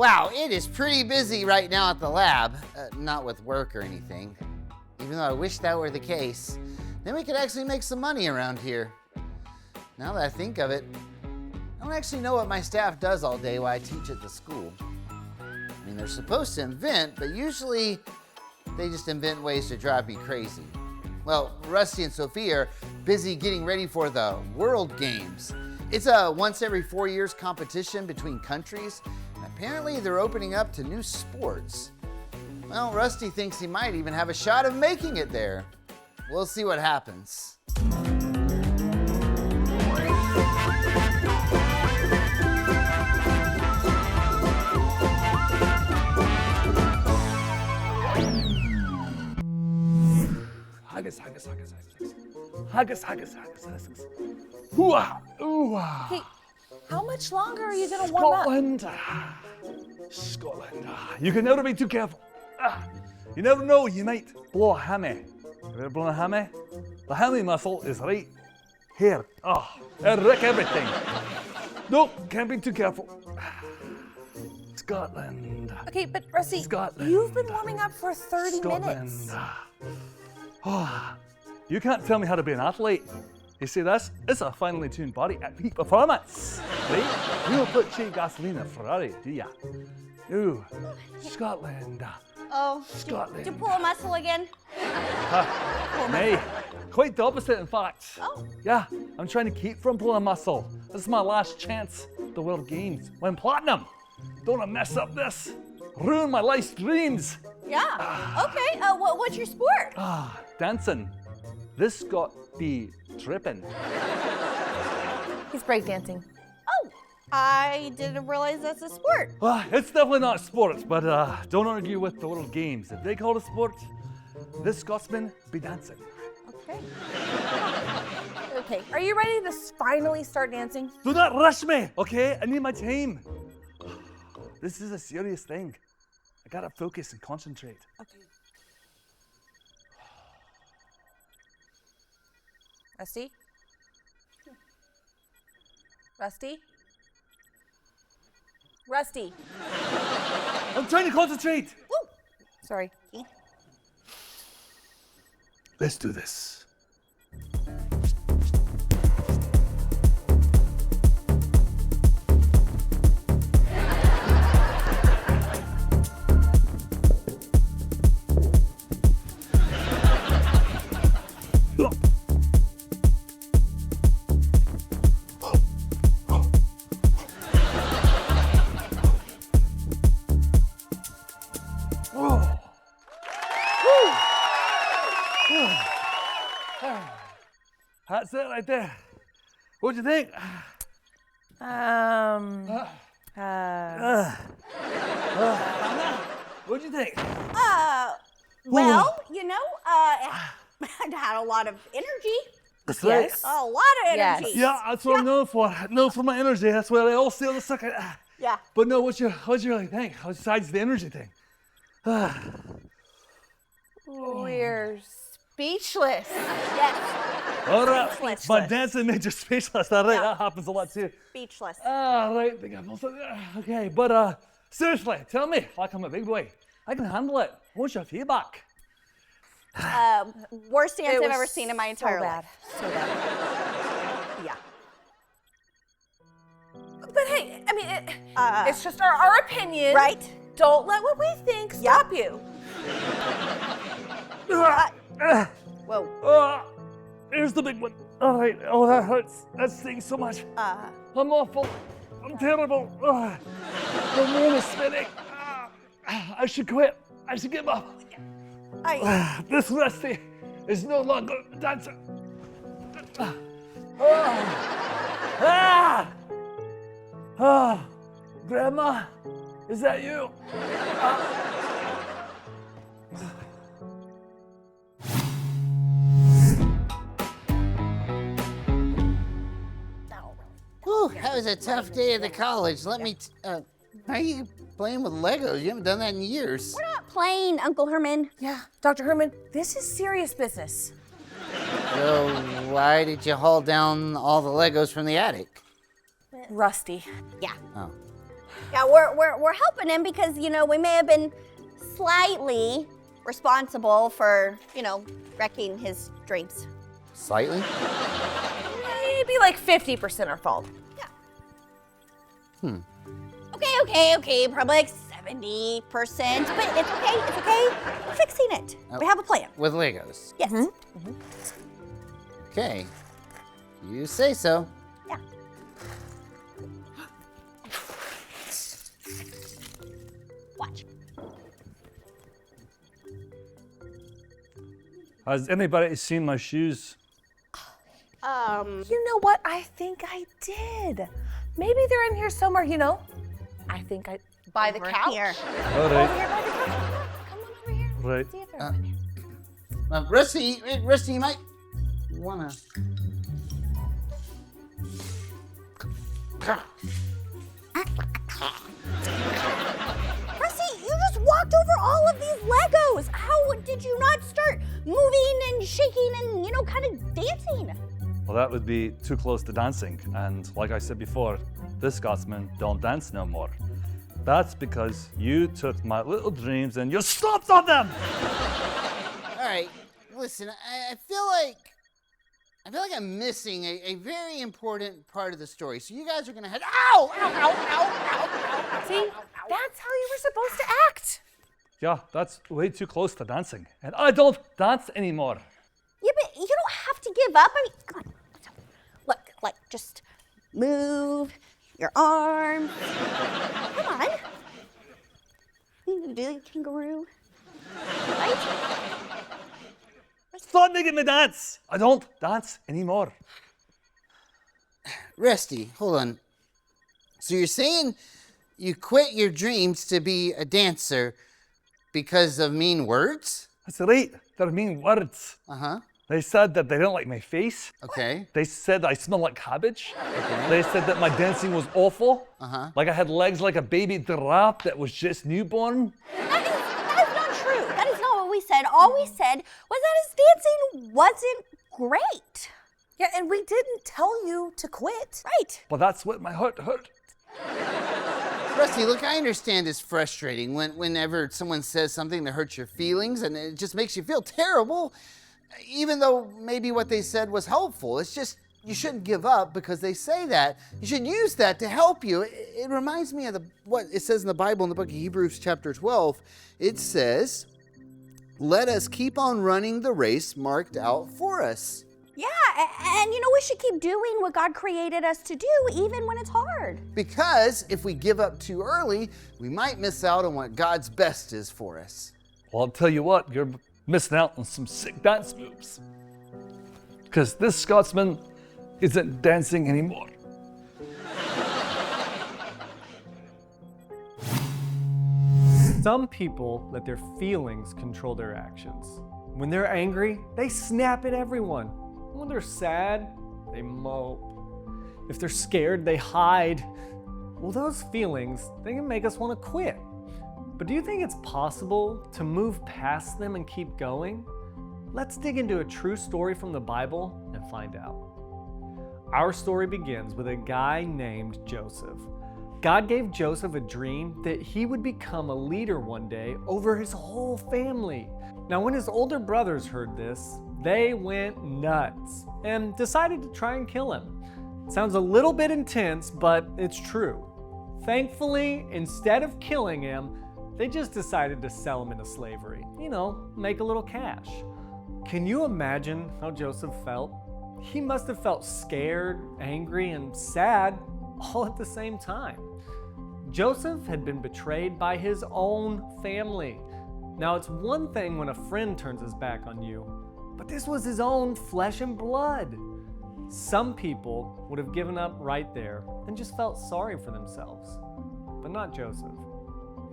Wow, it is pretty busy right now at the lab. Not with work or anything. Even though I wish that were the case. Then we could actually make some money around here. Now that I think of it, I don't actually know what my staff does all day while I teach at the school. I mean, they're supposed to invent, but usually they just invent ways to drive me crazy. Well, Rusty and Sophia are busy getting ready for the World Games. It's a once every 4 years competition between countries, and apparently they're opening up to new sports. Well, Rusty thinks he might even have a shot of making it there. We'll see what happens. Haggis. Hoo-ah, ooh-ah. Hey, how much longer are you gonna warm up? Scotland. You can never be too careful. You never know, you might blow a hammy. Have you ever blown a hammy? The hammy muscle is right here. It'll wreck everything. Nope, can't be too careful. Scotland. Okay, but Rusty, Scotland. you've been warming up for 30 minutes. You can't tell me how to be an athlete. You see this? It's a finely tuned body at peak performance. Right? You don't put cheap gasoline in a Ferrari, do ya? Ooh, Scotland. Oh, Scotland. Did you pull a muscle again? Nay, quite the opposite in fact. Oh. Yeah, I'm trying to keep from pulling a muscle. This is my last chance at the World Games. Win platinum. Don't want to mess up this. Ruin my life's dreams. Yeah. Okay. What's your sport? Dancing. This got be tripping. He's breakdancing. Oh, I didn't realize that's a sport. It's definitely not sport, but don't argue with the World Games. If they call it a sport, this Scotsman be dancing. Okay. Okay, are you ready to finally start dancing? Do not rush me, okay? I need my time. This is a serious thing. I gotta focus and concentrate. Okay. Rusty? Rusty? Rusty? I'm trying to concentrate. Woo. Sorry. Let's do this. That's it right there. What'd you think? What'd you think? Well, I had a lot of energy. That's right. Yes. A lot of energy. Yes. Yeah, that's what I'm known for. Known for my energy. That's what they all say on the circuit. Yeah. But no, what'd you really think? Besides the energy thing? We're speechless. Yes. All right. Speechless. My dancing made you speechless. All right, Yeah. that happens a lot too. Speechless. Right. Okay, but seriously, tell me, like I'm a big boy. I can handle it. What's your feedback? Worst dance It I've was ever seen in my entire so life. bad. So bad. Yeah. But hey, I mean, it's just our opinion. Right? Don't let what we think stop you. Whoa. Here's the big one. All right. Oh, that hurts. That stings so much. I'm awful. I'm terrible. My brain is spinning. I should quit. I should give up. This Rusty is no longer a dancer. Grandma, is that you? Whew, that was a tough day at the college. How are you playing with Legos? You haven't done that in years. We're not playing, Uncle Herman. Yeah, Dr. Herman, this is serious business. So why did you haul down all the Legos from the attic? Rusty. Yeah. Oh. Yeah, we're helping him because, we may have been slightly responsible for, wrecking his dreams. Slightly? Maybe like 50% our fault. Hmm. Okay, probably like 70%, but it's okay. We're fixing it. We have a plan. With Legos? Yes. Okay. You say so. Yeah. Watch. Has anybody seen my shoes? You know what? I think I did. Maybe they're in here somewhere, I think I... By the couch. Over Here. All here right. by the couch. Come on over here. Right. See if they're in here. Rusty, you might wanna. Rusty, you just walked over all of these Legos. How did you not start moving and shaking and, kind of dancing? Well, that would be too close to dancing. And like I said before, the Scotsmen don't dance no more. That's because you took my little dreams and you stomped on them! All right, listen, I feel like I'm missing a very important part of the story. So you guys are gonna head, ow! See? That's how you were supposed to act. Yeah, that's way too close to dancing. And I don't dance anymore. Yeah, but you don't have to give up. I mean, come on. Look, just move your arms. Come on. You can do the kangaroo. Right? Stop making me dance! I don't dance anymore. Rusty, hold on. So you're saying you quit your dreams to be a dancer because of mean words? That's right, they're mean words. Uh-huh. They said that they didn't like my face. Okay. They said I smell like cabbage. They said that my dancing was awful. Uh-huh. Like I had legs like a baby giraffe that was just newborn. That is not true. That is not what we said. All we said was that his dancing wasn't great. Yeah, and we didn't tell you to quit. Right. But that's what my heart hurt. Rusty, look, I understand it's frustrating whenever someone says something that hurts your feelings and it just makes you feel terrible, even though maybe what they said was helpful. It's just, you shouldn't give up because they say that. You should use that to help you. It reminds me of what it says in the Bible in the book of Hebrews chapter 12. It says, "Let us keep on running the race marked out for us." Yeah, and we should keep doing what God created us to do, even when it's hard. Because if we give up too early, we might miss out on what God's best is for us. Well, I'll tell you what, you're missing out on some sick dance moves. Because this Scotsman isn't dancing anymore. Some people let their feelings control their actions. When they're angry, they snap at everyone. When they're sad, they mope. If they're scared, they hide. Well, those feelings, they can make us want to quit. But do you think it's possible to move past them and keep going? Let's dig into a true story from the Bible and find out. Our story begins with a guy named Joseph. God gave Joseph a dream that he would become a leader one day over his whole family. Now, when his older brothers heard this, they went nuts and decided to try and kill him. Sounds a little bit intense, but it's true. Thankfully, instead of killing him, they just decided to sell him into slavery. Make a little cash. Can you imagine how Joseph felt? He must have felt scared, angry, and sad all at the same time. Joseph had been betrayed by his own family. Now, it's one thing when a friend turns his back on you, but this was his own flesh and blood. Some people would have given up right there and just felt sorry for themselves, but not Joseph.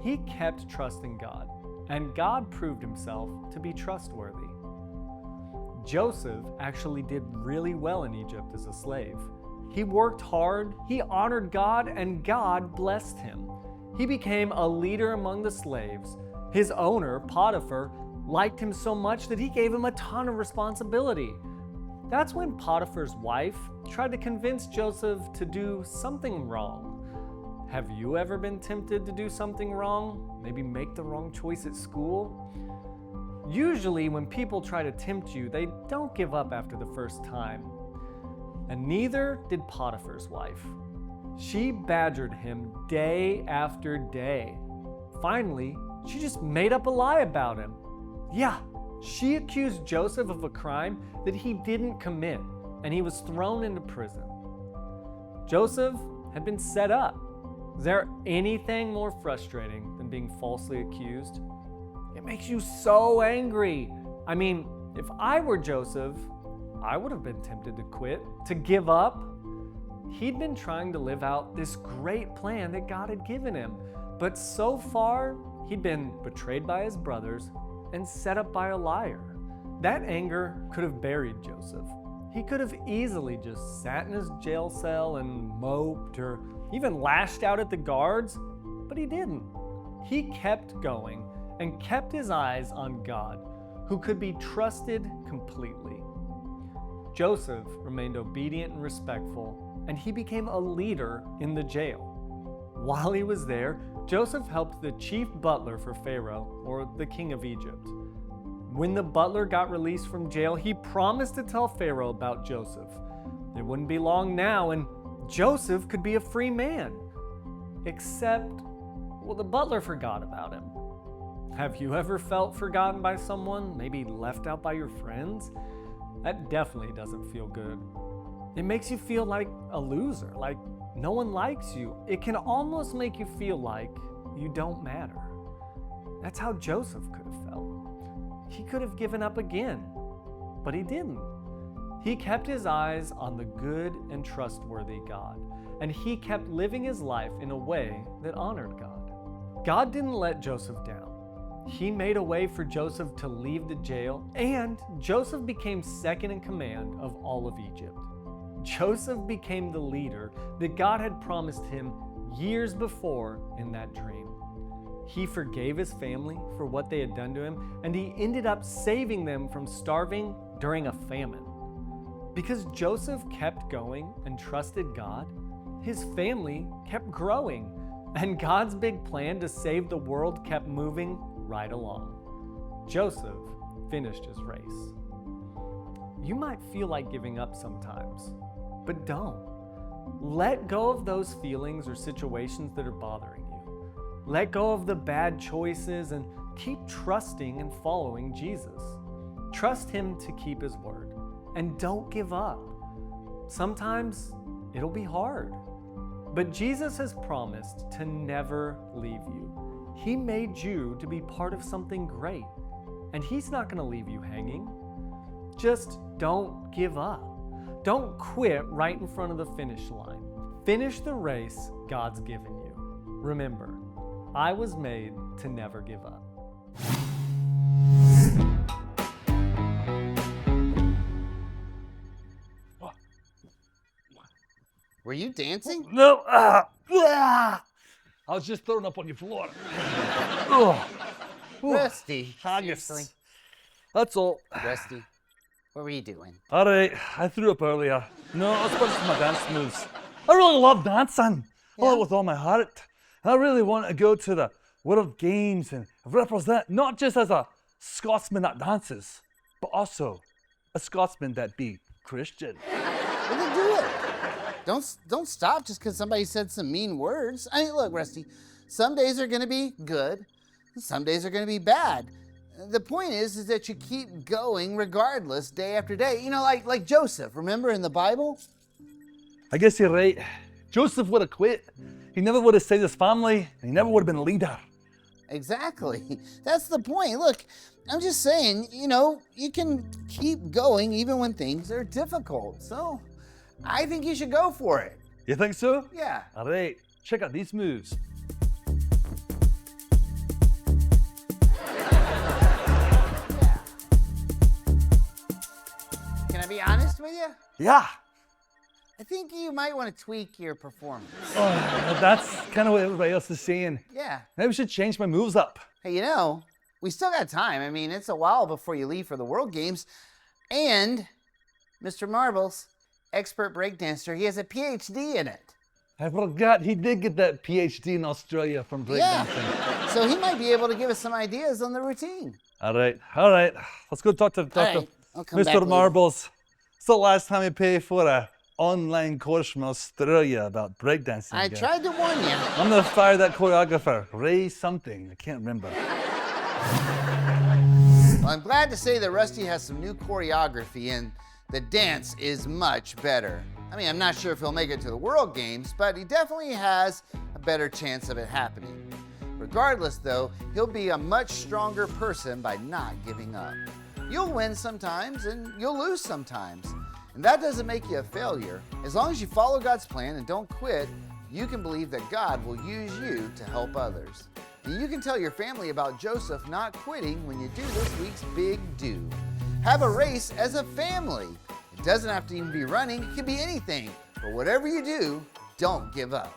He kept trusting God, and God proved himself to be trustworthy. Joseph actually did really well in Egypt as a slave. He worked hard, he honored God, and God blessed him. He became a leader among the slaves. His owner, Potiphar, liked him so much that he gave him a ton of responsibility. That's when Potiphar's wife tried to convince Joseph to do something wrong. Have you ever been tempted to do something wrong? Maybe make the wrong choice at school? Usually when people try to tempt you, they don't give up after the first time. And neither did Potiphar's wife. She badgered him day after day. Finally, she just made up a lie about him. Yeah, she accused Joseph of a crime that he didn't commit, and he was thrown into prison. Joseph had been set up. Is there anything more frustrating than being falsely accused? It makes you so angry. I mean, if I were Joseph, I would have been tempted to quit, to give up. He'd been trying to live out this great plan that God had given him, but so far, he'd been betrayed by his brothers and set up by a liar. That anger could have buried Joseph. He could have easily just sat in his jail cell and moped or even lashed out at the guards, but he didn't. He kept going and kept his eyes on God, who could be trusted completely. Joseph remained obedient and respectful, and he became a leader in the jail. While he was there, Joseph helped the chief butler for Pharaoh, or the king of Egypt. When the butler got released from jail, he promised to tell Pharaoh about Joseph. It wouldn't be long now, and Joseph could be a free man. Except, well, the butler forgot about him. Have you ever felt forgotten by someone, maybe left out by your friends? That definitely doesn't feel good. It makes you feel like a loser, like no one likes you. It can almost make you feel like you don't matter. That's how Joseph could have felt. He could have given up again, but he didn't. He kept his eyes on the good and trustworthy God, and he kept living his life in a way that honored God. God didn't let Joseph down. He made a way for Joseph to leave the jail, and Joseph became second in command of all of Egypt. Joseph became the leader that God had promised him years before in that dream. He forgave his family for what they had done to him, and he ended up saving them from starving during a famine. Because Joseph kept going and trusted God, his family kept growing, and God's big plan to save the world kept moving right along. Joseph finished his race. You might feel like giving up sometimes, but don't. Let go of those feelings or situations that are bothering you. Let go of the bad choices and keep trusting and following Jesus. Trust him to keep his word, and don't give up. Sometimes it'll be hard, but Jesus has promised to never leave you. He made you to be part of something great, and he's not going to leave you hanging. Just don't give up. Don't quit right in front of the finish line. Finish the race God's given you. Remember, I was made to never give up. Were you dancing? No, I was just throwing up on your floor. Rusty. Haggis. That's all. Rusty, what were you doing? All right, I threw up earlier. No, I was practicing my dance moves. I really love dancing. I love it with all my heart. And I really want to go to the World Games and represent not just as a Scotsman that dances, but also a Scotsman that be Christian. Well, then do it. Don't stop just because somebody said some mean words. I mean, look, Rusty, some days are going to be good, and some days are going to be bad. The point is that you keep going regardless, day after day. You know, like Joseph, remember in the Bible? I guess you're right. Joseph would have quit. He never would have saved his family, and he never would have been a leader. Exactly. That's the point. Look, I'm just saying, you know, you can keep going even when things are difficult. So I think you should go for it. You think so? Yeah. All right, check out these moves. Can I be honest with you? Yeah. I think you might want to tweak your performance. Oh, that's kind of what everybody else is saying. Yeah. Maybe I should change my moves up. Hey, you know, we still got time. I mean, it's a while before you leave for the World Games. And Mr. Marbles, expert breakdancer, he has a PhD in it. I forgot he did get that PhD in Australia from breakdancing. Yeah. So he might be able to give us some ideas on the routine. All right. Let's go talk to right, I'll come back Mr. later. Marbles. It's the last time you pay for a online course from Australia about breakdancing. I again. tried to warn you. I'm gonna fire that choreographer, Ray something. I can't remember. Well, I'm glad to say that Rusty has some new choreography and the dance is much better. I mean, I'm not sure if he'll make it to the World Games, but he definitely has a better chance of it happening. Regardless though, he'll be a much stronger person by not giving up. You'll win sometimes and you'll lose sometimes. And that doesn't make you a failure. As long as you follow God's plan and don't quit, you can believe that God will use you to help others. And you can tell your family about Joseph not quitting when you do this week's Big Do. Have a race as a family. It doesn't have to even be running, it can be anything. But whatever you do, don't give up.